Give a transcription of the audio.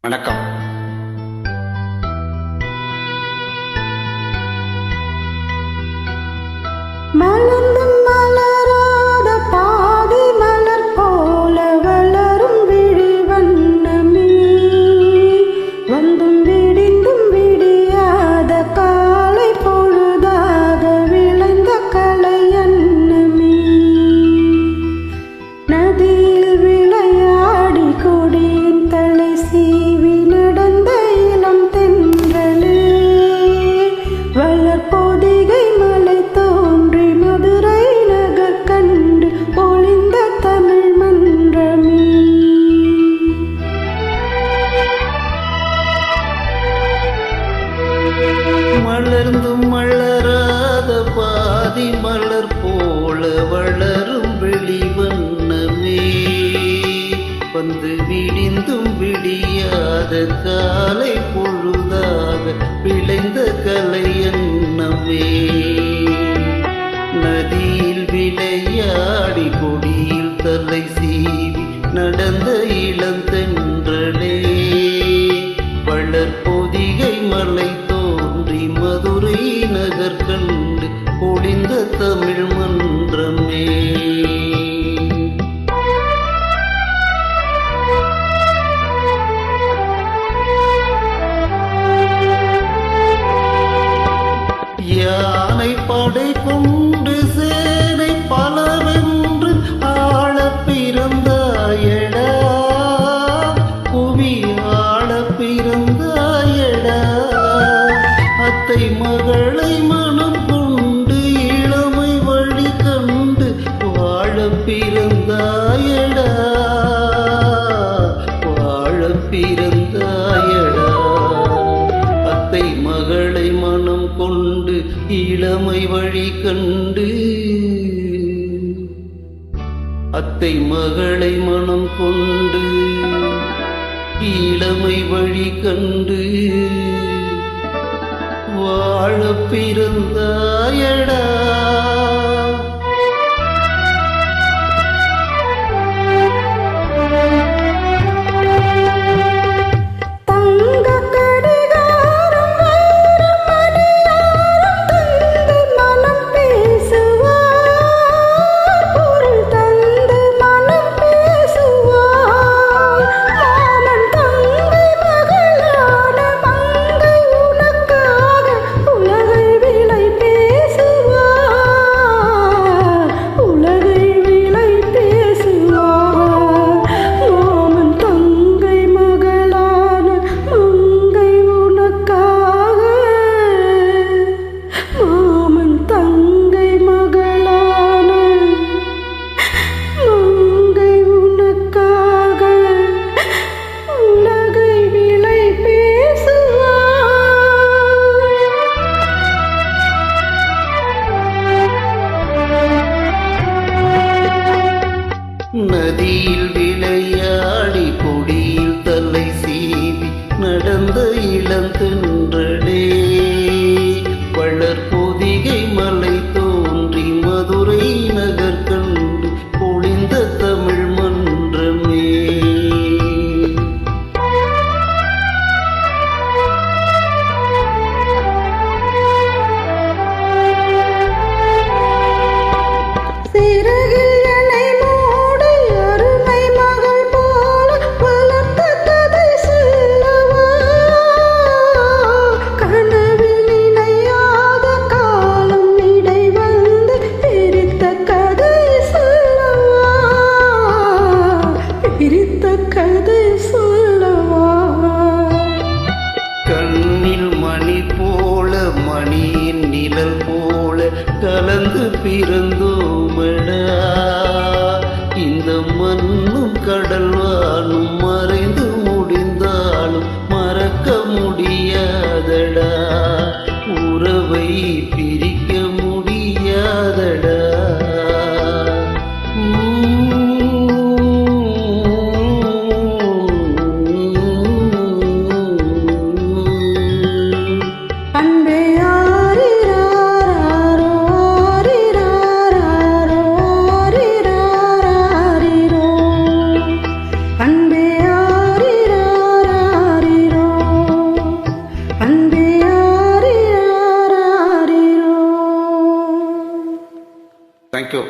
வணக்கம். மலர்ந்தும் மலராத பாதி மலர் போல வளரும் விழி வண்ணமே, வந்தும் விடிந்தும் விடியாத காலை பொழுதாக விளைந்த கலை அன்னமே. நதியில் விளையாடி கொடியின் தலை சீவி நடந்த இளம் தென்றலே, வளர்பொதிகை மலை தோன்றி மதுரை நகர் கண்டு பொழிந்த தமிழ் மன்றமே. மலர்ந்தும் மலராத பாதி மலர் போல வளரும் வெளிவண்ணமே, வந்து விடிந்தும் விடியாத காலை பொழுதாக விளைந்த கலை அன்னமே. நதியில் விளையாடி கொடியில் தலை சீவி நடந்த இளந்தென்றலே, வளர்பொதிகை மலை தோன்றி மதுரை நகர் கண்டு பொழிந்த தமிழ் மன்றமே. யானை படை கொண்டு சேனை பலவென்று ஆள பிறந்தாயடா, புவி ஆள பிறந்தாயடா. அத்தை மகளை மனம் கொண்டு இளமை வழி கண்டு வாழ பிறந்தாயடா, வாழ பிறந்தாயடா. அத்தை மகளை மனம் கொண்டு இளமை வழி கண்டு, அத்தை மகளை மனம் கொண்டு இளமை வழி கண்டு வாழ பிறந்தாயடா. நதியில் விளையாடி கொடியில் தலை சீவி நடந்த இளந்தென்றலே, வளர்பொதிகை மலை தோன்றி மதுரை நகர் கண்டு பொழிந்த தமிழ் மன்றமே. கண்ணில் மணி போல மணியின் நிழல் போல கலந்து பிறந்தோமடா, இந்த மண்ணும் கடல் வானும் மறைந்து முடிந்தாலும் மறக்க முடியாதடா, உறவை பிரிக்க முடியாதடா. அன்பே ஆரிராரோ ஆரிராரோ தேங்க்யூ.